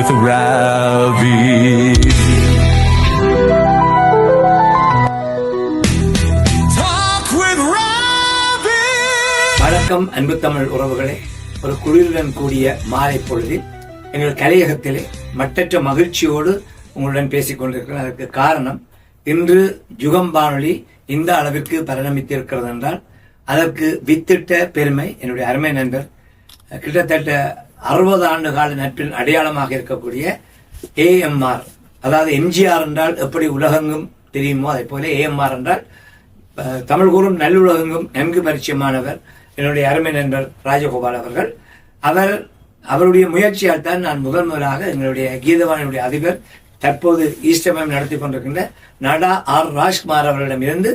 with Ravi. Talk with Ravi. வணக்கம் அன்பு தமிழ் உறவுகளே, ஒரு குளிருடன் கூடிய மாலை பொழுதில் எங்கள் கலையகத்திலே மட்டற்ற மகிழ்ச்சியோடு உங்களுடன் பேசிக் கொண்டிருக்கிறேன். அதற்கு காரணம், இன்று யுகம் வானொலி இந்த அளவிற்கு பரிணமித்திருக்கிறது என்றால் அதற்கு வித்திட்ட பெருமை என்னுடைய அருமை நண்பர், கிட்டத்தட்ட 60 ஆண்டு கால நட்பின் அடையாளமாக இருக்கக்கூடிய AMR, அதாவது எம்ஜிஆர் என்றால் எப்படி உலகெங்கும் தெரியுமோ அதே போல AMR என்றால் தமிழ் கூறும் நல்லுலகெங்கும் நன்கு பரிச்சயமானவர் என்னுடைய அருமை நண்பர் ராஜகோபால் அவர்கள். அவருடைய முயற்சியால் தான் நான் முதலாக எங்களுடைய கீதவாணியுடைய அதிபர், தற்போது ஈஸ்டமயம் நடத்தி கொண்டிருக்கின்ற நடா R. ராஜ்குமார் அவர்களிடமிருந்து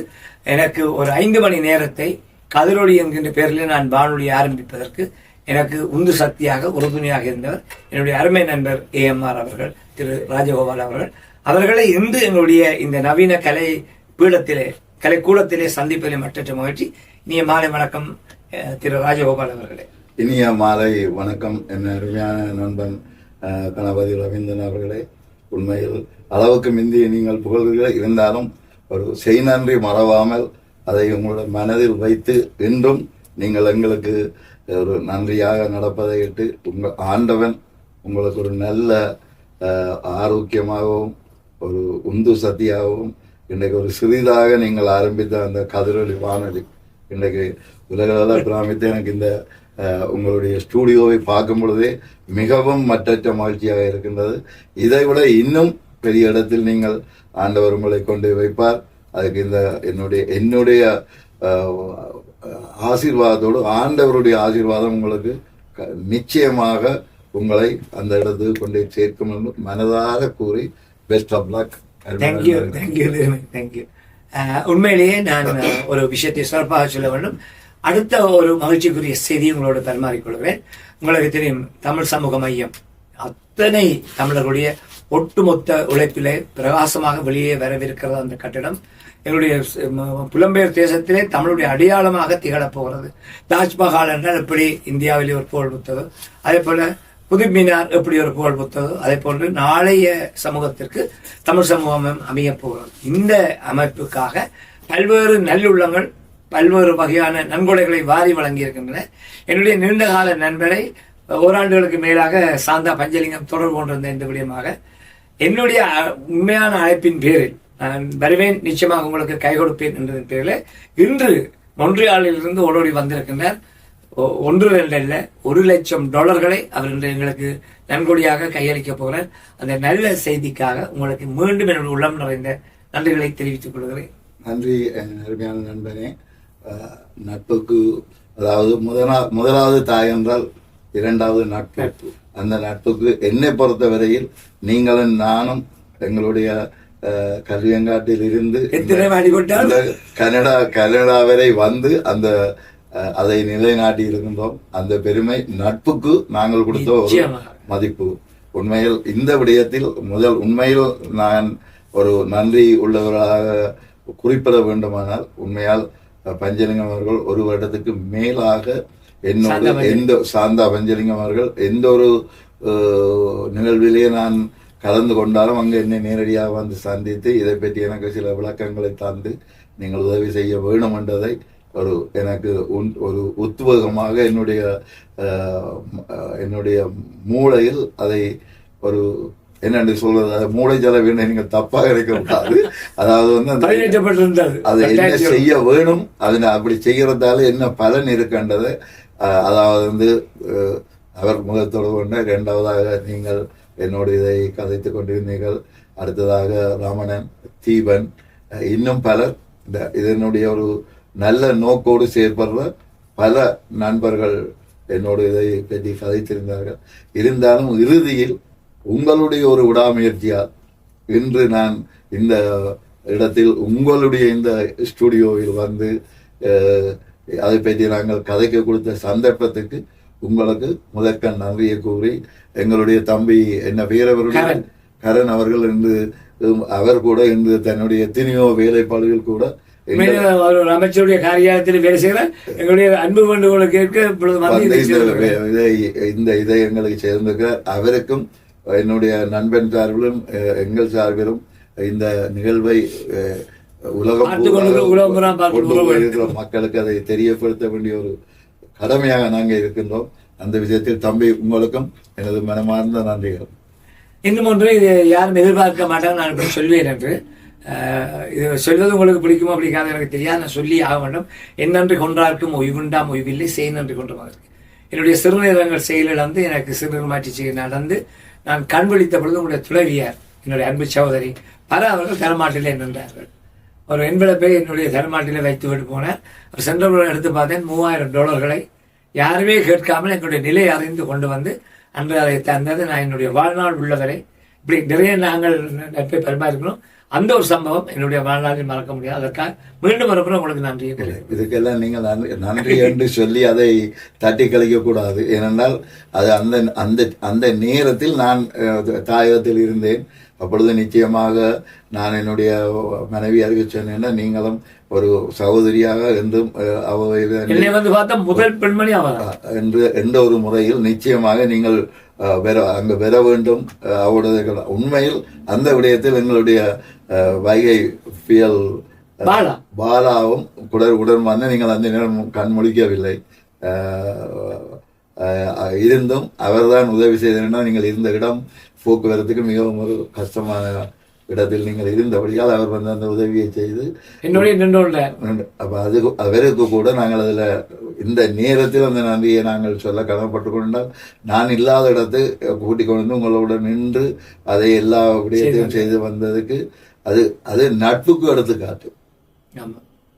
எனக்கு ஒரு 5 மணி நேரத்தை கதிரொலி என்கின்ற பெயரில் நான் வானொலி ஆரம்பிப்பதற்கு எனக்கு உந்து சக்தியாக உறுதுணையாக இருந்தவர் என்னுடைய அருமை நண்பர் AMR அவர்கள், திரு ராஜகோபால் அவர்கள். அவர்களை இன்று எங்களுடைய இந்த நவீன கலை பீடத்திலே, கலைக்கூடத்திலே சந்திப்பதிலே மற்றற்ற மகிழ்ச்சி. இனிய மாலை வணக்கம் திரு ராஜகோபால் அவர்களே. இனிய மாலை வணக்கம் என் அருமையான நண்பன் கணபதி ரவீந்திரன் அவர்களே. உண்மையில் அளவுக்கு மிந்திய நீங்கள் புகழ்கள் இருந்தாலும் ஒரு செய் நன்றி மறவாமல் அதை உங்களோட மனதில் வைத்து இன்றும் நீங்கள் எங்களுக்கு ஒரு நன்றியாக நடப்பதை இட்டு உங்கள் ஆண்டவன் உங்களுக்கு ஒரு நல்ல ஆரோக்கியமாகவும் ஒரு உந்து சக்தியாகவும் இன்றைக்கு ஒரு சிறிதாக நீங்கள் ஆரம்பித்த அந்த கதிரொலி வானொலி இன்றைக்கு உலகளவில் பிராமித்து எனக்கு இந்த உங்களுடைய ஸ்டூடியோவை பார்க்கும் பொழுதே மிகவும் மற்றற்ற மகிழ்ச்சியாக இருக்கின்றது. இதை விட இன்னும் பெரிய இடத்தில் நீங்கள் ஆண்டவர் உங்களை கொண்டு வைப்பார். அதுக்கு இந்த என்னுடைய ஆசீர்வாதத்தோடு ஆண்டவருடைய ஆசீர்வாதம் உங்களுக்கு நிச்சயமாக உங்களை அந்த இடத்துக்கு கொண்டு சேர்க்கும் என்று மனதார கூறி பெஸ்ட் ஆஃப் லக். தேங்க்யூ. உண்மையிலேயே நான் ஒரு விஷயத்தை சிறப்பாக சொல்ல வேண்டும். அடுத்த ஒரு மகிழ்ச்சிக்குரிய செய்தி உங்களோடு பரிமாறிக்கொள்கிறேன். உங்களுக்கு தெரியும், தமிழ் சமூக மையம் அத்தனை தமிழர்களுடைய ஒட்டுமொத்த உழைப்பிலே பிரகாசமாக வெளியே வரவிருக்கிறது. அந்த கட்டிடம் எங்களுடைய புலம்பெயர் தேசத்திலே தமிழுடைய அடையாளமாக திகழப் போகிறது. தாஜ்மஹால் என்றால் எப்படி இந்தியாவிலே ஒரு புகழ் புத்ததோ, அதே போல குதுப் மினார் எப்படி ஒரு புகழ் புத்ததோ, அதே போன்று நாளைய சமூகத்திற்கு தமிழ் சமூகம் அமைய போகிறது. இந்த அமைப்புக்காக பல்வேறு நல்லுள்ளங்கள் பல்வேறு வகையான நன்கொடைகளை வாரி வழங்கி இருக்கின்றன. என்னுடைய நீண்டகால நண்பரை ஓராண்டுகளுக்கு மேலாக சாந்தா பஞ்சலிங்கம் தொடர்பு கொண்டிருந்த இந்த விடயமாக என்னுடைய உண்மையான அழைப்பின் பேரில் நான் வருவேன், நிச்சயமாக உங்களுக்கு கை கொடுப்பேன் என்றதன் பேரில் இன்று மொன்றியாலில் இருந்து ஓடோடி வந்திருக்கின்றார். 1-2 அல்ல, $1,00,000 அவர் இன்று எங்களுக்கு நன்கொடையாக கையளிக்க போகிறார். அந்த நல்ல செய்திக்காக உங்களுக்கு மீண்டும் என்னுடைய உள்ளம் நிறைந்த நன்றிகளை தெரிவித்துக் கொள்கிறேன். நன்றி அருமையான நண்பனே. நட்புக்கு அதாவது முதலாவது தாய் என்றால் இரண்டாவது நட்பு. அந்த நட்புக்கு என்னை பொறுத்த வரையில் நீங்களும் நானும் எங்களுடைய கல்வியங்காட்டில் இருந்து கனடா வரை வந்து அதை நிலைநாட்டி இருக்கின்றோம். அந்த பெருமை நட்புக்கு நாங்கள் கொடுத்த ஒரு மதிப்பு. உண்மையில் இந்த விடயத்தில் உண்மையில் நான் ஒரு நன்றி உள்ளவராக குறிப்பிட வேண்டுமானால், உண்மையால் பஞ்சலிங்கம் அவர்கள் ஒரு வருடத்துக்கு மேலாக என்னோட சாந்தா பஞ்சலிங்கம் அவர்கள் எந்த ஒரு நிகழ்விலேயே நான் கலந்து கொண்டாலும் அங்கே என்னை நேரடியாக வந்து சந்தித்து இதை பற்றி எனக்கு சில விளக்கங்களை தந்து நீங்கள் உதவி செய்ய வேணும் என்றதை எனக்கு ஒரு உத்வேகமாக என்னுடைய மூளையில் அதை ஒரு என்னென்று சொல்றது, மூளை செலவு நீங்கள் தப்பாக இருக்கக்கூடாது. அதாவது அதை என்ன செய்ய வேணும், அதனை அப்படி செய்யறதால என்ன பலன் இருக்கின்றது. அதாவது அவர் முதல் கொண்ட 2வதாக நீங்கள் என்னோட இதை கதைத்து கொண்டிருந்தீர்கள். அடுத்ததாக ராமணன், தீபன், இன்னும் பலர் இதனுடைய ஒரு நல்ல நோக்கோடு செயற்படுற பல நண்பர்கள் என்னோட இதை பற்றி கதைத்திருந்தார்கள். இருந்தாலும் இறுதியில் உங்களுடைய ஒரு விடாமுயற்சியால் இன்று நான் இந்த இடத்தில் உங்களுடைய இந்த ஸ்டுடியோவில் வந்து அதை பற்றி நாங்கள் கதைக்க கொடுத்த சந்தர்ப்பத்துக்கு உங்களுக்கு முதற்க நன்றியை கூறி, எங்களுடைய தம்பி என்ன வீரவர்கள் கரண் அவர்கள் என்று அவர் கூட இன்று தன்னுடைய எத்தனையோ வேலைப்பாடுகள் கூட அமைச்சருடைய காரியாலயத்தில் வேலை செய்கிற எங்களுடைய அன்பு வேண்டுகோளை கேட்க இந்த இதை எங்களுக்கு சேர்ந்திருக்கிறார். அவருக்கும் என்னுடைய நண்பன் சார்பிலும் எங்கள் சார்பிலும் இந்த நிகழ்வை உலகம் இருக்கிற மக்களுக்கு அதை தெரியப்படுத்த வேண்டிய ஒரு கடமையாக நாங்கள் இருக்கின்றோம். அந்த விஷயத்தில் தம்பி உங்களுக்கும் எனது மனமார்ந்த நன்றிகள். இன்னும் ஒன்று, இது யாரும் எதிர்பார்க்க மாட்டாங்க, நான் இப்படி சொல்வேன் என்று. இது சொல்வது உங்களுக்கு பிடிக்குமோ பிடிக்காத எனக்கு தெரியாது, நான் சொல்லி ஆக வேண்டும். என்னன்று கொன்றார்க்கும் ஓய்வுண்டாம் ஓய்வில்லை, செய் நன்றி கொண்டவர்கள். என்னுடைய சிறுநீரகங்கள் செயலிழந்து எனக்கு சிறுநீர் மாற்றி செய்ய நடந்து நான் கண் விழித்த பொழுது உங்களுடைய துணைவியார், என்னுடைய அன்பு சகோதரி பல அவர்கள் தரமாட்டிலே நின்றார்கள். ஒரு என்வெலப்பை என்னுடைய தரமாட்டிலே வைத்து விட்டு போனார். அவர் சென்றவர்கள் எடுத்து பார்த்தேன், $3000 யாருமே கேட்காமல் என்னுடைய நிலை அறிந்து கொண்டு வந்து அன்று அதை தந்தது. நான் என்னுடைய வாழ்நாள் உள்ளவரை இப்படி நிறைய நாங்கள் நட்பை பரிமாறிக்கணும். அந்த ஒரு சம்பவம் என்னுடைய வாழ்நாளில் மறக்க முடியாது. அதற்காக மீண்டும் வரப்புறம் உங்களுக்கு நன்றி. இதுக்கெல்லாம் நீங்கள் நன்றி என்று சொல்லி அதை தட்டி கழிக்க கூடாது. ஏனென்றால் அது அந்த அந்த அந்த நேரத்தில் நான் தாயகத்தில் இருந்தேன். அப்பொழுது நிச்சயமாக நான் என்னுடைய மனைவியாருக்கு சொன்னேன்னா, நீங்களும் ஒரு சகோதரியாக என்றும் வந்து பார்த்தா முதல் பெண்மணி என்று என்ற ஒரு முறையில் நிச்சயமாக நீங்கள் அங்கு பெற வேண்டும். அவருடைய உண்மையில் அந்த விடயத்தில் எங்களுடைய வைகை பியல் பாலாவும் உடன் வந்து நீங்கள் அந்த நேரம் கண் முழிக்கவில்லை. இருந்தும் அவர்தான் உதவி செய்தார். நீங்கள் இருந்த இடம் போக்குவரத்துக்கு மிகவும் ஒரு கஷ்டமான இடத்தில் நீங்கள் இருந்தபடியால் அவர் வந்து அந்த உதவியை செய்து அப்ப அது அவருக்கு கூட நாங்கள் அதில் இந்த நேரத்தில் அந்த நன்றியை நாங்கள் சொல்ல கடமைப்பட்டு கொண்டால், நான் இல்லாத இடத்தை கூட்டிக் கொண்டு உங்களோட நின்று அதை எல்லா விடயத்தையும் செய்து வந்ததுக்கு அது அது நட்புக்கு எடுத்துக்காட்டு.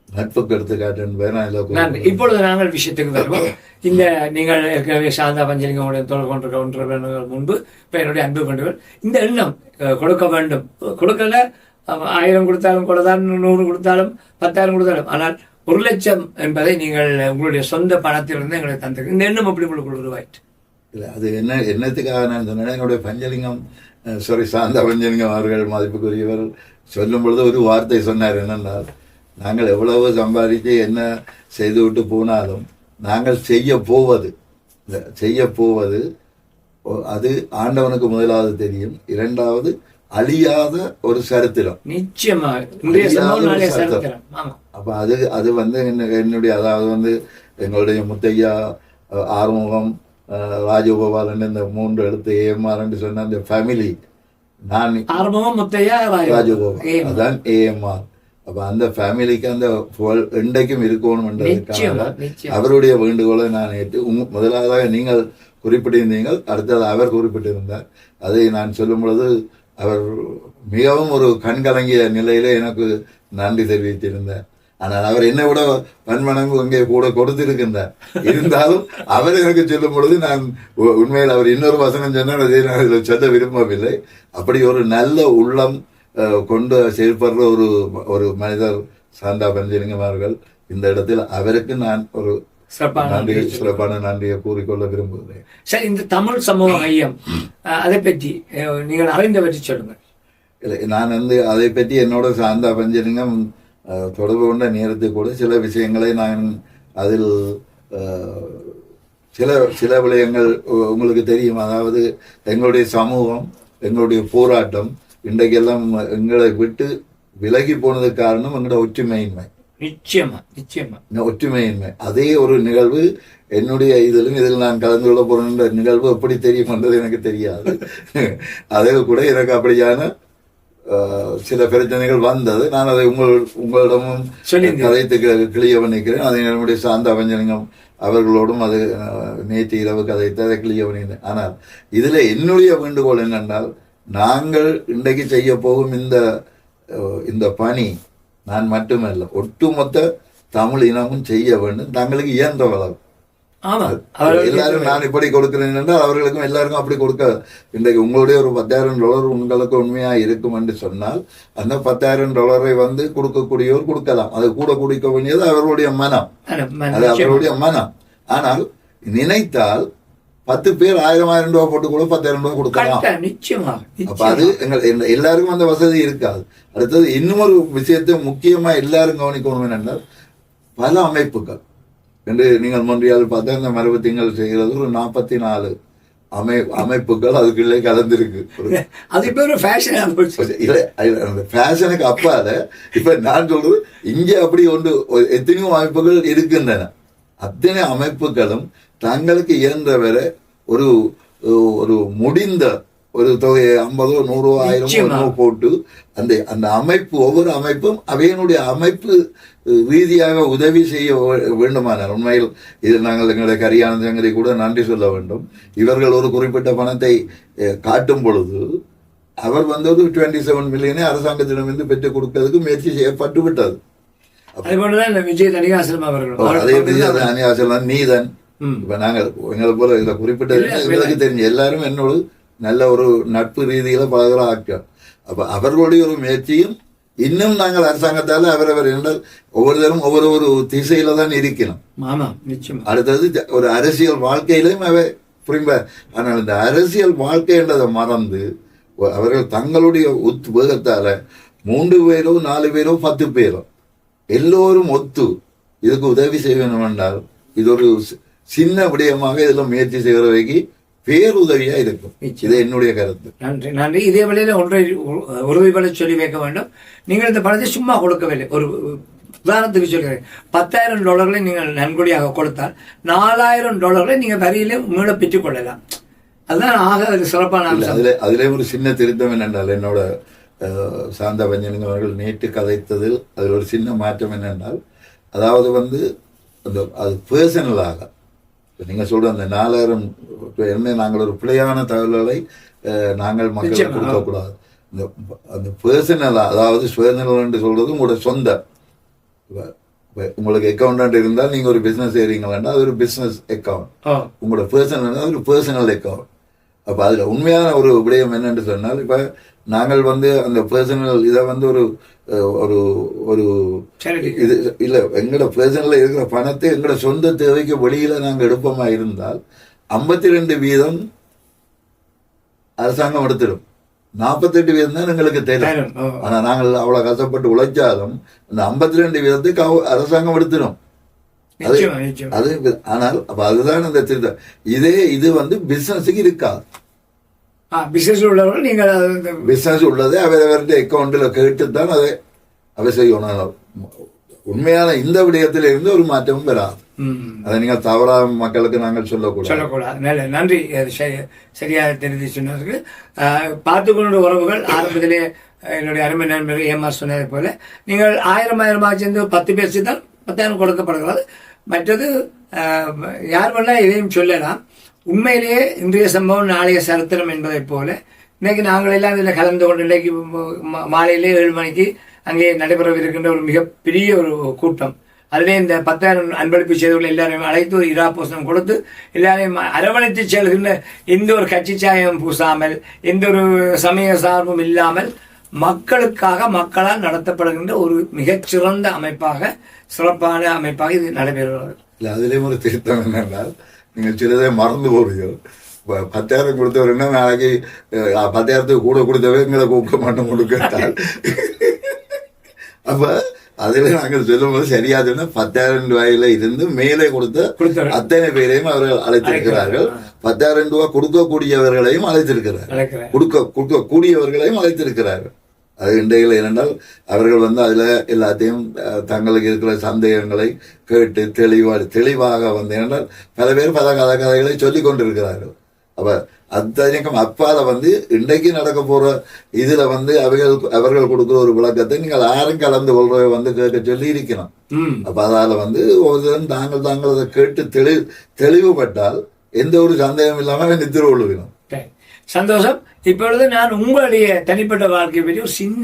நட்புக்கு எடுத்துக்காட்டு என்பதை இப்பொழுது நாங்கள் விஷயத்துக்கு வருவோம். இந்த நீங்கள் ஏற்கனவே சாந்தா பஞ்சலிங்கோட தொடர்பு கொண்டிருக்க முன்பு இப்போ என்னுடைய அன்பு பண்டுகள் இந்த எண்ணம் கொடுக்க வேண்டும். கொடுக்கல 1000 கொடுத்தாலும் கொடுத்தாலும் 100 கொடுத்தாலும் 10,000 கொடுத்தாலும், ஆனால் 1,00,000 என்பதை நீங்கள் உங்களுடைய சொந்த பணத்திலிருந்து எங்களை தந்திருக்கு. இந்த எண்ணம் அப்படி உங்களுக்கு உருவாயிட்டு இல்லை. அது என்னத்துக்காக நான் சொன்னேன், என்னுடைய பஞ்சலிங்கம் சாந்தா பஞ்சலிங்கம் அவர்கள் மதிப்புக்குரியவர் சொல்லும் பொழுது ஒரு வார்த்தை சொன்னார். என்னென்றால், நாங்கள் எவ்வளவு சம்பாதித்து என்ன செய்து விட்டு போனாலும் நாங்கள் செய்ய போவது அது ஆண்டவனுக்கு முதலாவது தெரியும், இரண்டாவது அழியாத ஒரு சரித்திரம். அப்ப அது வந்து என்னுடைய, அதாவது வந்து எங்களுடைய முத்தையா, ஆறுமுகம், ராஜகோபாலன், இந்த 3 எழுத்து AMR என்று சொன்ன அந்த ஃபேமிலி, நான் ஆறுமுகம், முத்தையா, ராஜகோபால், அதான் AMR. அப்ப அந்த ஃபேமிலிக்கு அந்த இன்றைக்கும் இருக்கணும் என்றதுக்காக அவருடைய வேண்டுகோளை நான் ஏற்று முதலாவதாக நீங்கள் குறிப்பிட்டிருந்தீர்கள், அடுத்தது அவர் குறிப்பிட்டிருந்தார். அதை நான் சொல்லும் பொழுது அவர் மிகவும் ஒரு கண்கலங்கிய நிலையில எனக்கு நன்றி தெரிவித்திருந்தார். ஆனால் அவர் என்னை விட பன்மடங்கு அங்கே கூட கொடுத்திருக்கின்றார். இருந்தாலும் அவர் எனக்கு சொல்லும் பொழுது நான் உண்மையில் அவர் இன்னொரு வசனம் சொன்னால் அதை நான் இதில் சொல்ல விரும்பவில்லை. அப்படி ஒரு நல்ல உள்ளம் கொண்டு செயல்படுற ஒரு மனிதர் சாந்தா பஞ்சலிங்கம் அவர்கள். இந்த இடத்தில் அவருக்கு நான் ஒரு சிறப்பான நன்றியை கூறிக்கொள்ள விரும்புகிறேன். சரி, இந்த தமிழ் சமூக மையம் அதை பற்றி நீங்கள் அறிந்த பற்றி சொல்லுங்கள். இல்லை, நான் வந்து அதை பற்றி என்னோட சாந்தா பஞ்சலிங்கம் தொடர்பு கொண்ட நேரத்தில் கூட சில விஷயங்களை நான் அதில் சில விடயங்கள் உங்களுக்கு தெரியும். அதாவது எங்களுடைய சமூகம், எங்களுடைய போராட்டம் இன்றைக்கெல்லாம் எங்களை விட்டு விலகி போனதுக்கு காரணம் எங்களோட ஒற்றுமையின்மை. நிச்சயமா ஒற்றுமையின்மை. அதே ஒரு நிகழ்வு என்னுடைய இதில் நான் கலந்து கொள்ள போற நிகழ்வு எப்படி தெரியும் என்றது எனக்கு தெரியாது. அதில் கூட எனக்கு அப்படியான சில பிரச்சனைகள் வந்தது. நான் அதை உங்களிடமும் கதைத்து கிளிய பண்ணிக்கிறேன். அதை என்னுடைய சாந்தா பஞ்சலிங்கம் அவர்களோடும் அது நேற்று இரவு கதைத்து அதை கிளிய பண்ணினேன். ஆனால் இதுல என்னுடைய வேண்டுகோள் என்னென்றால், நாங்கள் இன்றைக்கு செய்ய போகும் இந்த பணி நான் மட்டுமல்ல, ஒட்டுமொத்த தமிழ் இனமும் செய்ய வேண்டும். தங்களுக்கு இயன்ற வளம் எல்லாரும் நான் இப்படி கொடுக்கிறேன் என்றால் அவர்களுக்கும் எல்லாருக்கும் அப்படி கொடுக்க. இன்றைக்கு உங்களுடைய ஒரு $10,000 உங்களுக்கு உண்மையா இருக்கும் என்று சொன்னால் அந்த $10,000 வந்து கொடுக்கக்கூடியவர் கொடுக்கலாம். அது கூட கொடுக்க வேண்டியது அவர்களுடைய மனம், அது அவர்களுடைய மனம். ஆனால் நினைத்தால் 10 பேர் $1,000 போட்டு கூட $10,000 கொடுக்கலாம். அப்ப அது எல்லாருக்கும் அந்த வசதி இருக்காது. அடுத்தது இன்னொரு விஷயத்தை முக்கியமா எல்லாரும் கவனிக்கணும் என்னென்றால், பல அமைப்புகள் என்று நீங்கள் மொன்றியால் பார்த்தா இந்த மரபு திங்கள் செய்கிறது ஒரு 44 அமைப்புகள் அதுக்குள்ளே கலந்துருக்கு. அது இப்ப ஒரு ஃபேஷன் ஃபேஷனுக்கு அப்பால இப்ப நான் சொல்றது இங்கே அப்படி எத்தனையோ அமைப்புகள் இருக்கின்றன. அத்தனை அமைப்புகளும் தங்களுக்கு இயன்றவரை ஒரு ஒரு முடிந்த ஒரு தொகையை 50, 100, 1000 போட்டு அந்த அமைப்பு ஒவ்வொரு அமைப்பும் அவையினுடைய அமைப்பு ரீதியாக உதவி செய்ய வேண்டுமானார். உண்மையில் இதில் நாங்கள் எங்களுடைய கரியானந்த சங்கரை கூட நன்றி சொல்ல வேண்டும். இவர்கள் ஒரு குறிப்பிட்ட பணத்தை காட்டும் பொழுது அவர் ஒரு 27 மில்லியனை அரசாங்கத்திடமிருந்து பெற்றுக் கொடுக்கிறதுக்கு முயற்சி செய்யப்பட்டு விட்டது. அதே விஜய் தனிகாசலம் அவர்கள், அதே விஜய் தனிகாசலம், நீதன், இப்ப நாங்கள் எங்களை போல இதுல குறிப்பிட்டது எங்களுக்கு தெரிஞ்ச எல்லாரும் என்னோடு நல்ல ஒரு நட்பு ரீதியில பழகிற ஆட்கள். அப்ப அவர்களுடைய ஒரு முயற்சியும் இன்னும் நாங்கள் அரசாங்கத்தால் அவரவர் என்றால் ஒவ்வொருத்தரும் ஒவ்வொரு திசையில தான் இருக்கணும். அடுத்தது ஒரு அரசியல் வாழ்க்கையிலும் அவை புரியும்ப. ஆனால் இந்த அரசியல் வாழ்க்கை என்றதை மறந்து அவர்கள் தங்களுடைய உத்வேகத்தால 3 பேரோ 4 பேரோ 10 பேரோ எல்லோரும் ஒத்து இதுக்கு உதவி செய்ய வேண்டும் என்றால் இது ஒரு சின்ன விடயமாக இதுல முயற்சி செய்கிறவைக்கு பேருதவியா இருக்கும். இது என்னுடைய கருத்து. நன்றி நன்றி. இதே வழியில ஒன்றை உறுதிபட சொல்லி வைக்க வேண்டும். நீங்கள் இந்த பணத்தை சும்மா கொடுக்கவில்லை. ஒரு உதாரணத்துக்கு சொல்கிறேன், $10,000 நீங்கள் நன்கொடையாக கொடுத்தால் $4,000 நீங்கள் வரியில மீள பெற்றுக் கொள்ளலாம். அதுதான் ஆக சிறப்பான அம்சம். அதிலே ஒரு சின்ன திருத்தம் என்னென்றால் என்னோட சாந்த பஞ்சலிங்க அவர்கள் நேற்று கதைத்ததில் அதில் ஒரு சின்ன மாற்றம் என்னென்றால், அதாவது அது பர்சனலாக நீங்கள் சொல்ற அந்த 4,000 என்ன நாங்கள் ஒரு பிழையான தகவல்களை நாங்கள் மக்களுக்கு கொடுக்கக்கூடாது. அந்த பர்சனலாக, அதாவது சுயநலம் என்று சொல்றது உங்களோட சொந்த, உங்களுக்கு அக்கௌண்ட் இருந்தால் நீங்க ஒரு பிசினஸ் செய்றீங்களா அது ஒரு பிசினஸ் அக்கௌண்ட், உங்களோட பர்சனல் ஒரு பர்சனல் அக்கௌண்ட். அப்ப அதுல உண்மையான ஒரு விடயம் என்னன்னு சொன்னால், இப்ப நாங்கள் அந்த பர்சனல் இதை ஒரு ஒரு ஒரு இது இல்ல, எங்களோட பர்சனல்ல இருக்கிற பணத்தை எங்களோட சொந்த தேவைக்கு வெளியில நாங்க எடுப்போமா இருந்தால் 52% அரசாங்கம் எடுத்துடும், 48% தான் எங்களுக்கு தெரியும். ஆனா நாங்கள் அவ்வளவு கஷ்டப்பட்டு உழைச்சாலும் அந்த 52% அரசாங்கம் எடுத்துடும். அது ஆனால் அப்ப அதுதான் இந்த திருத்தம். இது பிசினஸுக்கு இருக்காது. பிசினஸ் உள்ளது அவரவருடைய அக்கௌண்ட்ல கேட்டுத்தான் அதை செய்யணும். உண்மையான இந்த விடயத்தில இருந்து ஒரு மாற்றமும் பெறாது. அதை நீங்கள் தவறா மக்களுக்கு நாங்கள் சொல்லக்கூடாது. நன்றி. சரியாக தெரிஞ்சு சொன்னதுக்கு. பார்த்துக்கொண்ட உறவுகள் ஆரம்பத்திலே என்னுடைய அருமை நண்பர் ஏமார் சொன்னதை போல நீங்கள் 1000 சேர்ந்து 10 பேர் சேர்ந்தால் 10,000 கொடுக்கப்படுகிறது. மற்றது யார் வேணா இதையும் சொல்லலாம். உண்மையிலேயே இன்றைய சம்பவம் நாளைய சரித்திரம் என்பதை போல இன்னைக்கு நாங்கள் எல்லாம் இதில் கலந்து கொண்டு இன்றைக்கு மாலையிலே 7 மணிக்கு அங்கே நடைபெறவிருக்கின்ற ஒரு மிகப்பெரிய ஒரு கூட்டம். அதிலே இந்த 10,000 அன்பளிப்பு செய்தவர்கள் எல்லாரையும் அழைத்து ஒரு இராப்போசனம் கொடுத்து எல்லாரையும் அரவணைத்து செல்கின்ற எந்த ஒரு கட்சி சாயம் பூசாமல் எந்த ஒரு சமய சார்பும் இல்லாமல் மக்களுக்காக மக்களால் நடத்தப்படுகின்ற ஒரு மிகச்சிறந்த அமைப்பாக சிறப்பான அமைப்பாக இது நடைபெறுகிறது. அதிலே ஒரு திருத்தம் என்னென்றால், நீங்கள் சிலதை மறந்து போவீங்க. 10,000 கொடுத்தவர் என்ன நாளைக்கு 10,000 கூட கொடுத்தவே எங்களை கூப்பிட மாட்டோம் கொடுத்தால். அப்ப அதுல நாங்கள் சொல்லும்போது சரியாதுன்னா 10,000 ரூபாயில இருந்து மேலே கொடுத்த அத்தனை பேரையும் அவர்கள் அழைத்திருக்கிறார்கள். 10,000 ரூபாய் கொடுக்கக்கூடியவர்களையும் அழைத்திருக்கிறார்கள், கொடுக்கக்கூடியவர்களையும் அழைத்திருக்கிறார்கள். அது இன்றையில் ஏனென்றால் அவர்கள் அதுல எல்லாத்தையும் தங்களுக்கு இருக்கிற சந்தேகங்களை கேட்டு தெளிவாக ஏனென்றால் பல பேர் பல கதைகளை சொல்லிக் கொண்டிருக்கிறார்கள். அப்ப அத்தனைக்கும் அப்பால இன்றைக்கு நடக்க போற இதுல அவர்கள் கொடுக்குற ஒரு விளக்கத்தை நீங்கள் யாரும் கலந்து கொள்றவை கேட்க சொல்லி இருக்கணும். அப்ப அதால ஒவ்வொருத்தரும் தாங்கள் அதை கேட்டு தெளிவுபட்டால் எந்த ஒரு சந்தேகம் இல்லாம நித்திர கொள்ளுவினோம். சந்தோஷம். இப்பொழுது நான் உங்களுடைய தனிப்பட்ட வாழ்க்கை பற்றி ஒரு சின்ன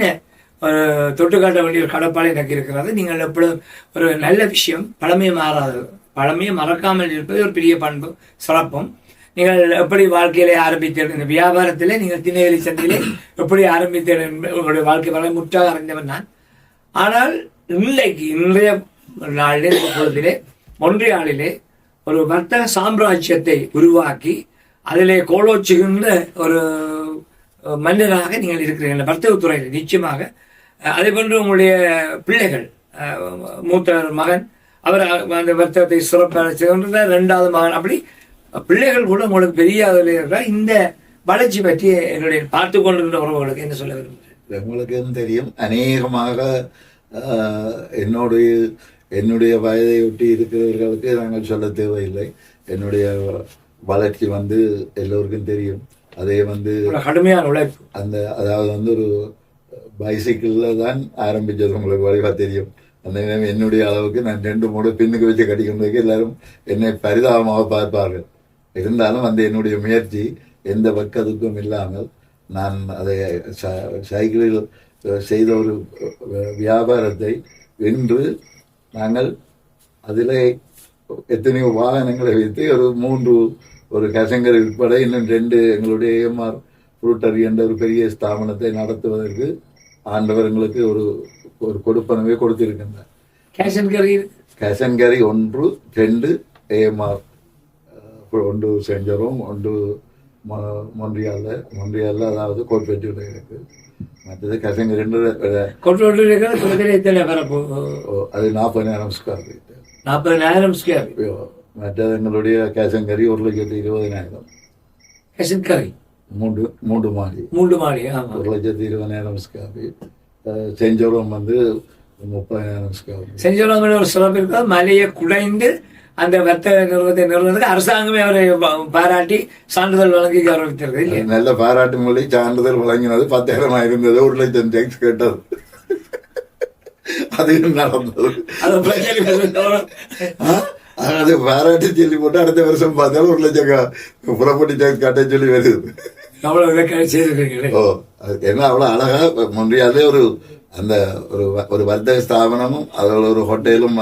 ஒரு தொட்டுக்காட்ட வேண்டிய ஒரு கடப்பாடு எனக்கு இருக்கிறது. நீங்கள் எப்பொழுதும் ஒரு நல்ல விஷயம் பழமையை மாறாதது, பழமையை மறக்காமல் இருப்பது ஒரு பெரிய பண்பு சிறப்பும். நீங்கள் எப்படி வாழ்க்கையிலே ஆரம்பித்தீர்கள், இந்த வியாபாரத்திலே நீங்கள் திணைவெளி சந்தையிலே எப்படி ஆரம்பித்தீர்கள் உங்களுடைய வாழ்க்கை வரலாறு முற்றாக அறிந்தவன் நான். ஆனால் இன்றைய நாளிலே பொழுதிலே மொன்றியாலிலே ஒரு வர்த்தக சாம்ராஜ்யத்தை உருவாக்கி அதிலே கோலோச்சுகின்ற ஒரு மன்னராக நீங்கள் இருக்கிறீர்கள் வர்த்தகத்துறையில் நிச்சயமாக. அதே போன்று உங்களுடைய பிள்ளைகள், மூத்த மகன் அவர் அந்த வர்த்தகத்தை சிறப்பாக செய்கின்ற 2வது மகன், அப்படி பிள்ளைகள் கூட உங்களுக்கு பெரிய அதில் இருக்கிறார். இந்த வளர்ச்சி பற்றி எங்களுடைய பார்த்து கொண்டிருந்த உறவுகளுக்கு என்ன சொல்ல விரும்புகிறேன்? உங்களுக்கு தெரியும், அநேகமாக என்னுடைய வயதை ஒட்டி இருக்கிறவர்களுக்கு நாங்கள் சொல்ல தேவையில்லை. என்னுடைய வளர்ச்சி எல்லோருக்கும் தெரியும். அதே கடுமையான உழைப்பு. அதாவது ஒரு பைசைக்கிளில் தான் ஆரம்பித்தது, உங்களுக்கு வழிவாக தெரியும். அந்த நேரம் என்னுடைய அளவுக்கு நான் 2-3 பின்னுக்கு வச்சு கட்டிக்கொண்டதுக்கு எல்லாரும் என்னை பரிதாபமாக பார்ப்பார்கள். இருந்தாலும் என்னுடைய முயற்சி எந்த பக்கத்துக்கும் இல்லாமல் நான் அதை சைக்கிளில் செய்த ஒரு வியாபாரத்தை இன்று நாங்கள் அதில் எத்தனையோ வாகனங்களை வைத்து ஒரு கசங்கரை உட்பட இன்னும் 2 எங்களுடைய AMR ஃப்ரூட்டரி என்ற ஒரு பெரிய ஸ்தாபனத்தை நடத்துவதற்கு ஆண்டவர் எங்களுக்கு ஒரு கொடுப்பனவே கொடுத்திருக்கின்றார். கேஷன்கரி 1, 2 AMR, 1 செஞ்சரும், 1 மொன்றியால அதாவது கோட்பேட்டியில் இருக்கு. மற்றது கேஷன்கரி 2 அது 40,000 ஸ்கொயர் ஃபீட். 40,000 ஸ்கொயர். மற்றது எங்களுடைய கேஷன்கரி 1,20,000. கேஷன்கரி 3 மாடி 1,20,000 ஸ்கொயர் ஃபீட். செஞ்சோரம் 30,000 ஸ்கொயர் ஃபீட். செஞ்சோரம் ஒரு சிறப்பு இருக்கிறது. மலையை குடைந்து அந்த வர்த்தக நிறுவனத்தை நிறுவனத்துக்கு அரசாங்கமே அவரை பாராட்டி சான்றிதழ் வழங்கி கௌரவித்திருக்கு. நல்ல பாராட்டு மொழி சான்றிதழ் வழங்கினது 10,000 இருந்தது, 1,00,000 டேக்ஸ் கேட்டது. அது நடந்தது. அது பாராட்டி சொல்லி போட்டு அடுத்த வருஷம் பார்த்தாலும் 1,00,000 புறப்பட்டி டேக்ஸ் கட்ட சொல்லி வருது. ஏன்னா அவ்வளோ அழகா முன்றையாலே ஒரு வர்த்தக ஸ்தாபனமும் அதோட ஒரு ஹோட்டலும்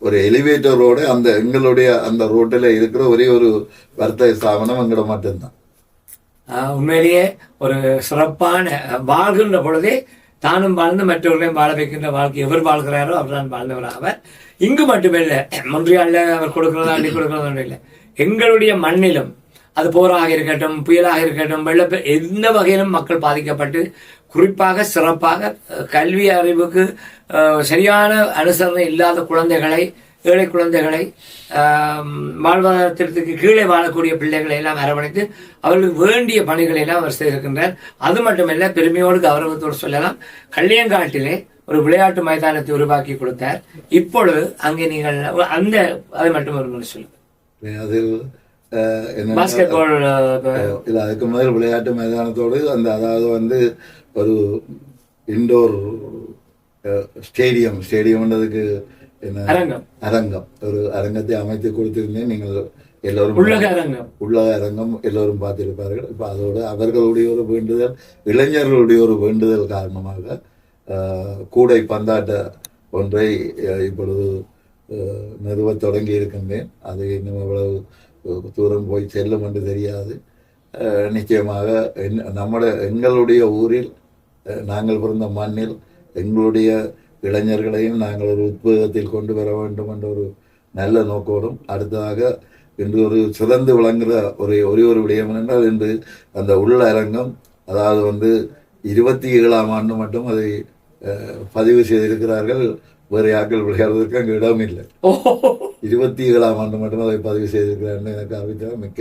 ஒரு எலிவேட்டரோட எங்களுடைய அந்த ரோட்டில் இருக்கிற ஒரே ஒரு வர்த்தக ஸ்தாபனம் எங்களோட மட்டும்தான். உண்மையிலேயே ஒரு சிறப்பான வாழ்கின்ற பொழுதே தானும் வாழ்ந்து மற்றவர்களையும் வாழ வைக்கின்ற வாழ்க்கை எவர் வாழ்கிறாரோ அவர் தான் வாழ்ந்தவர். அவர் இங்கு மட்டுமில்லை, மொன்றியால அவர் கொடுக்கிறதா அள்ளி கொடுக்கிறதா இல்லை, எங்களுடைய மண்ணிலும் அது போராக இருக்கட்டும், புயலாக இருக்கட்டும், எந்த வகையிலும் மக்கள் பாதிக்கப்பட்டு குறிப்பாக சிறப்பாக கல்வி அறிவுக்கு சரியான அனுசரணை இல்லாத குழந்தைகளை, ஏழை குழந்தைகளை, வாழ்வாதாரத்திற்கு கீழே வாழக்கூடிய பிள்ளைகளை எல்லாம் அரவணைத்து அவர்களுக்கு வேண்டிய பணிகளை எல்லாம் அவர் செய்திருக்கின்றார். அது மட்டுமல்ல, பெருமையோடு கௌரவத்தோடு சொல்லலாம், கள்ளியங்காட்டிலே ஒரு விளையாட்டு மைதானத்தை உருவாக்கி கொடுத்தார். இப்பொழுது அங்கே நீங்கள் அதை மட்டும் ஒரு முறை சொல்லுங்கள். அதில் அதுக்கு முதல் விளையாட்டு மைதானத்தோடு அதாவது ஒரு இண்டோர் ஸ்டேடியம்ன்றதுக்கு அரங்கம், ஒரு அரங்கத்தை அமைத்து கொடுத்திருந்தேன். நீங்கள் எல்லோரும் உள்ளக அரங்கம் எல்லோரும் பார்த்திருப்பார்கள். இப்ப அதோடு அவர்களுடைய ஒரு வேண்டுதல், இளைஞர்களுடைய ஒரு வேண்டுதல் காரணமாக கூடை பந்தாட்ட ஒன்றை இப்பொழுது நிறுவ தொடங்கி இருக்கின்றேன். அது இன்னும் எவ்வளவு தூரம் போய் செல்லும் என்று தெரியாது. நிச்சயமாக எங்களுடைய ஊரில், நாங்கள் பிறந்த மண்ணில் எங்களுடைய இளைஞர்களையும் நாங்கள் ஒரு உத்வேகத்தில் கொண்டு வர வேண்டும் என்ற ஒரு நல்ல நோக்கோடும், அடுத்ததாக இன்று ஒரு சிறந்து விளங்குகிற ஒரே ஒரு விடயம் என்றால், இன்று அந்த உள்ள அரங்கம், அதாவது 27ஆம் ஆண்டு மட்டும் அதை பதிவு செய்திருக்கிறார்கள். வேறு யாக்கள் விளையாடுவதற்கு அங்கே இடம் இல்லை. 27ஆம் ஆண்டு மட்டும் அதை பதிவு செய்திருக்கிறார்கள். எனக்கு அறிவித்த மிக்க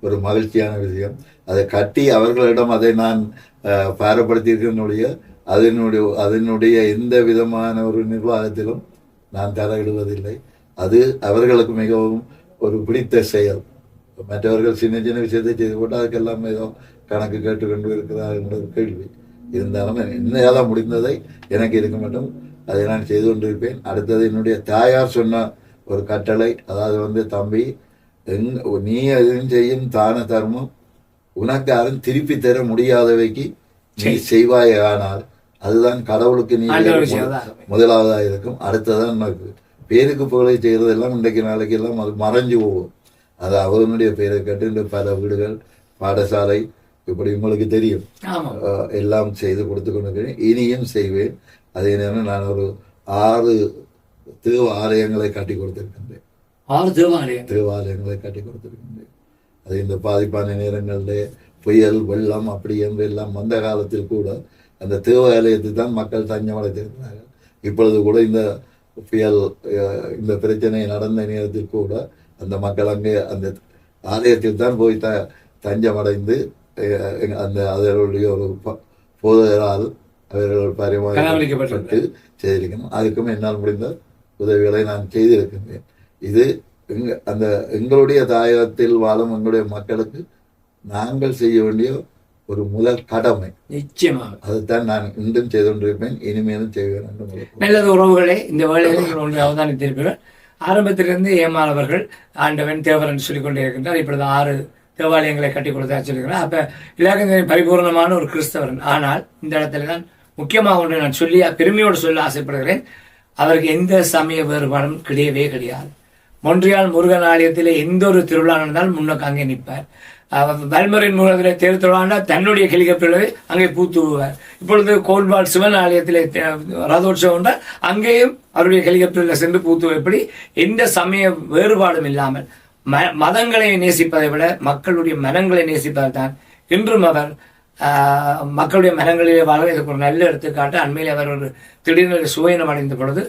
ஒரு மகிழ்ச்சியான விஷயம். அதை கட்டி அவர்களிடம் அதை நான் பாரப்படுத்தியிருக்கிறனுடைய அதனுடைய எந்த விதமான ஒரு நிர்வாகத்திலும் நான் தலையிடுவதில்லை. அது அவர்களுக்கு மிகவும் ஒரு பிடித்த செயல். மற்றவர்கள் சின்ன சின்ன விஷயத்தை செய்து போட்டு அதுக்கெல்லாம் ஏதோ கணக்கு கேட்டுக்கொண்டு இருக்கிறார் என்ற கேள்வி இருந்தாலும் என்னால் முடிந்ததை எனக்கு இருக்க மட்டும் அதை நான் செய்து கொண்டிருப்பேன். அடுத்தது என்னுடைய தாயார் சொன்ன ஒரு கட்டளை, அதாவது தம்பி, நீ எதுவும் செய்யும் தான தர்மம் உனக்கு யாரும் திருப்பி தர முடியாதவைக்கு நீ செய்வாயானால் அதுதான் கடவுளுக்கு நீ முதலாவதாக இருக்கும். அடுத்ததான் உனக்கு பேருக்கு புகழை செய்கிறதெல்லாம் இன்றைக்கு நாளைக்கு எல்லாம் அது மறைஞ்சு போகும். அது அவனுடைய பேரை கேட்டு பல வீடுகள், பாடசாலை, இப்படி உங்களுக்கு தெரியும், எல்லாம் செய்து கொடுத்து கொண்டிருக்கிறேன். இனியும் செய்வேன். அதே நேரம் நான் ஒரு 6 தேவ ஆலயங்களை கட்டி கொடுத்திருக்கின்றேன். 6 தேவாலயங்களை கட்டி கொடுத்திருக்கின்றேன். அது இந்த பாதிப்பான நேரங்களிலே புயல், வெள்ளம் அப்படி என்று எல்லாம் வந்த காலத்தில் கூட அந்த தேவாலயத்தில் தான் மக்கள் தஞ்சம் அடைத்திருக்கிறார்கள். இப்பொழுது கூட இந்த புயல், இந்த பிரச்சனை நடந்த நேரத்தில் கூட அந்த மக்கள் அங்கே அந்த ஆலயத்தில் தான் போய் தஞ்சமடைந்து அந்த அதனுடைய ஒரு போதகரால் அவர்கள் பரிமாறப்பட்டு செய்திருக்கணும். அதுக்கும் என்னால் முடிந்த உதவிகளை நான் செய்திருக்கின்றேன். இது அந்த எங்களுடைய தாயகத்தில் வாழும் எங்களுடைய மக்களுக்கு நாங்கள் செய்ய வேண்டிய ஒரு முதல் கடமை. நிச்சயமாக அதுதான் நான் இன்றும் செய்து கொண்டிருப்பேன், இனிமேலும் செய்வேன். நல்லது உறவுகளே, இந்த வேலையில் ஒன்று அவதானித்திருப்பீர்கள். ஆரம்பத்திலிருந்து ஏமானவர்கள் ஆண்டவன் தேவரன் சொல்லிக் கொண்டே இருக்கின்றார். இப்பொழுது 6 தேவாலயங்களை கட்டி கொடுத்தா சொல்லியிருக்கிறார். அப்ப இலக்கங்களின் பரிபூர்ணமான ஒரு கிறிஸ்தவன். ஆனால் இந்த இடத்துல தான் முக்கியமாக ஒன்று நான் சொல்லி பெருமையோடு சொல்ல ஆசைப்படுகிறேன். அவருக்கு எந்த சமய வேறுபாடும் கிடையவே கிடையாது. மொன்றியால் முருகன் ஆலயத்தில் எந்த ஒரு திருவிழா நடந்தாலும் முன்னோக்கு அங்கே நிற்பார். வல்முறையின் மூலத்தில் தேர் திருவிழா தன்னுடைய ஹெலிகாப்டர்களை அங்கே பூத்துவார். இப்பொழுது கோல்பால் சிவன் ஆலயத்தில் ரதோற்சவம் உண்டால் அங்கேயும் அவருடைய ஹெலிகாப்டரில் சென்று பூத்துவார். இப்படி எந்த சமய வேறுபாடும் இல்லாமல் மதங்களை நேசிப்பதை விட மக்களுடைய மனங்களை நேசிப்பது தான் இன்றும் அவர் மக்களுடைய மனங்களிலே வாழ இதுக்கு ஒரு நல்ல எடுத்துக்காட்டு. அண்மையில் அவர் ஒரு திடீர்னு சுயனம் அடைந்த பொழுது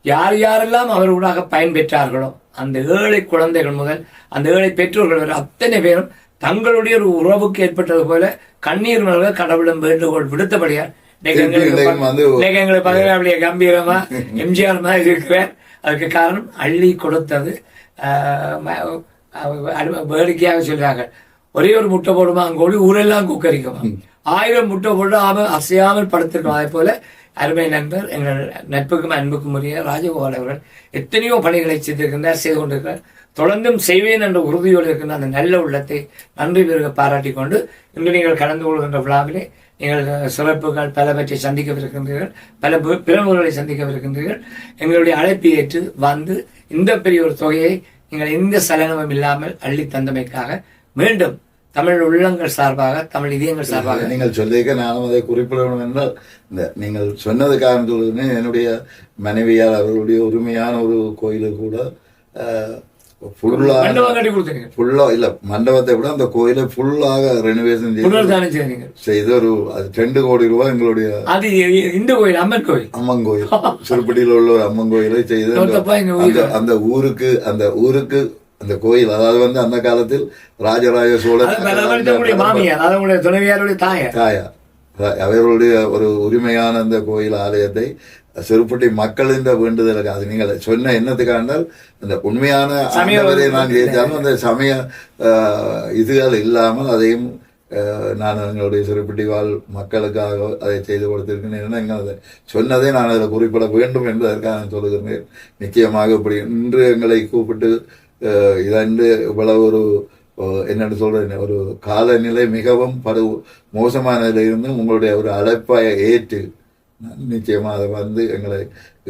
யார் யாரெல்லாம் அவர்களாக பயன்பெற்றார்களோ அந்த ஏழை குழந்தைகள் முதல் அந்த ஏழை பெற்றோர்கள் வரை அத்தனை பேரும் தங்களுடைய ஒரு உறவுக்கு ஏற்பட்டது போல கண்ணீர் மல்க கடவுளும் வேண்டுகோள் விடுத்தபடியார் எங்களுக்கு பகவானுடைய கம்பீரமா எம்ஜிஆர் மாதிரி இருக்கிறார். அதுக்கு காரணம் அள்ளி கொடுத்தது. வேடிக்கையாக சொல்றாங்க, ஒரே ஒரு முட்டை போடுமா அங்கோடி ஊரெல்லாம் குக்கரிக்குமா, 1000 முட்டை போட்டு அசையாமல் படுத்திருக்கோம். அதே போல அருமை நண்பர், எங்கள் நட்புக்கும் அன்புக்கும் உரிய ராஜகோபால் அவர்கள் எத்தனையோ பணிகளை செய்திருக்கின்றார், செய்து கொண்டிருக்கிறார். தொடர்ந்தும் செய்வேன் என்ற உறுதியோடு இருக்கின்ற அந்த நல்ல உள்ளத்தை நன்றி பெருக பாராட்டி கொண்டு இன்று நீங்கள் கலந்து கொள்கின்ற விழாவிலே நீங்கள் சிறப்புகள் பலவற்றை சந்திக்கவிருக்கின்றீர்கள், பல பிறமுகளை சந்திக்கவிருக்கின்றீர்கள். எங்களுடைய அழைப்பை ஏற்று வந்து இந்த பெரிய ஒரு தொகையை நீங்கள் எந்த சலனமும் இல்லாமல் அள்ளி தந்தமைக்காக மீண்டும் தமிழ் உள்ளங்கள் சார்பாக, தமிழ் இதயங்கள் சார்பாக நீங்கள் சொல்லியிருக்க நானும் அதை குறிப்பிடணும் என்றால், இந்த நீங்கள் சொன்னது காரணத்துடனே என்னுடைய மனைவியால் அவர்களுடைய உரிமையான ஒரு கோயிலுக்கு கூட மண்டபத்தை விட அந்த கோயிலை ஃபுல்லாக ரெனோவேஷன் செய்து ஒரு 2 கோடி ரூபாய் எங்களுடைய இந்த கோயில் அம்மன் கோயில் சிறுபடியில் உள்ள ஒரு அம்மன் கோயிலை செய்து அந்த ஊருக்கு அந்த கோயில், அதாவது அந்த காலத்தில் ராஜராஜ சோழர் தாயா அவர்களுடைய ஒரு உரிமையான அந்த கோயில் ஆலயத்தை செருப்பட்டி மக்களின் வேண்டுதலுக்கு, அது நீங்கள் சொன்ன எண்ணத்துக்காண்டால் அந்த உண்மையான ஆண்டவரை நான் ஏற்றாலும் அந்த சமய இதுகள் இல்லாமல் அதையும் நான் எங்களுடைய செருப்பட்டி வாழ் மக்களுக்காக அதை செய்து கொடுத்திருக்கிறேன். நீங்கள் அதை சொன்னதை நான் அதில் குறிப்பிட வேண்டும் என்பதற்காக நான் சொல்லுகிறேன். நிச்சயமாக இப்படி இன்று எங்களை கூப்பிட்டு இதன்று இவ்வளவு ஒரு என்னென்னு சொல்றேன், ஒரு காலநிலை மிகவும் மோசமான நிலையிலிருந்து உங்களுடைய ஒரு அழைப்பாய ஏற்று நிச்சயமாக அதை எங்களை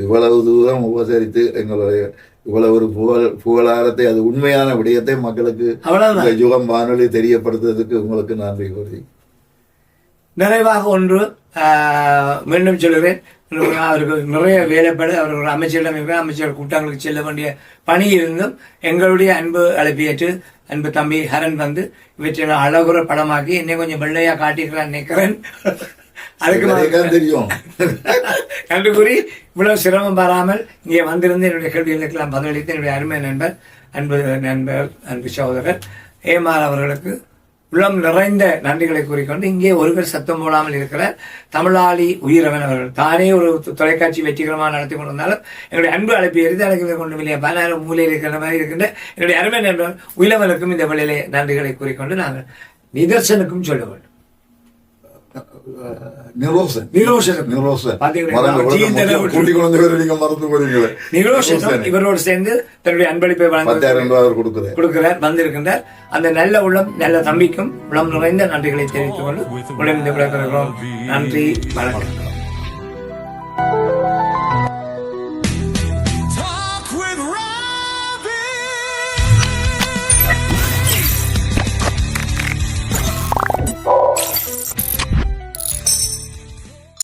இவ்வளவு தூரம் உபசரித்து எங்களுடைய இவ்வளவு ஒரு புகழாரத்தை, அது உண்மையான விடயத்தை மக்களுக்கு யுகம் வானொலி தெரியப்படுத்துவதற்கு உங்களுக்கு நன்றி கூறி நிறைவாக ஒன்று மீண்டும் சொல்லுவேன். அவருக்கு நிறைய வேலைப்பாடு, அவர் ஒரு அமைச்சரிடம் இருக்கிற அமைச்சர் கூட்டங்களுக்கு செல்ல வேண்டிய பணி இருந்தும் எங்களுடைய அன்பு அழைப்பியேற்று அன்பு தம்பி ஹரன் வந்து இவற்றை அழகுற படமாக்கி என்னை கொஞ்சம் வெள்ளையா காட்டிக்கிறான் நினைக்கிறேன். அதுக்கு தெரியும் கண்டு கூறி இவ்வளவு சிரமம் பாராமல் இங்கே வந்திருந்து என்னுடைய கேள்விகளுக்கெல்லாம் பதிலளித்து என்னுடைய அருமை நண்பர் அன்பு சகோதரர் ஏமார் அவர்களுக்கு உள்ளம் நிறைந்த நன்றிகளை கூறிக்கொண்டு இங்கே ஒருவர் சத்தம் போடாமல் இருக்கிறார் தமிழாளி உயிரவன் அவர்கள். தானே ஒரு தொலைக்காட்சி வெற்றிகரமாக நடத்தி கொண்டிருந்தாலும் என்னுடைய அன்பு அழைப்பு எரித்து அழைக்க கொண்டு இல்லையா 16 மூலையில் இருக்கிற மாதிரி இருக்கின்ற என்னுடைய அருமை நண்பர் உயிரவனுக்கும் இந்த வேளையிலே நன்றிகளை கூறிக்கொண்டு நாங்கள் நிதர்சனுக்கும் சொல்ல வேண்டும். இவரோடு சேர்ந்து தன்னுடைய அன்பளிப்பை கொடுக்கிறார் வந்திருக்கின்றார். அந்த நல்ல உள்ளம் நல்ல தம்பிக்கும் உளம் நிறைந்த நன்றிகளை தெரிவித்துக் கொண்டு நன்றி, வணக்கம்.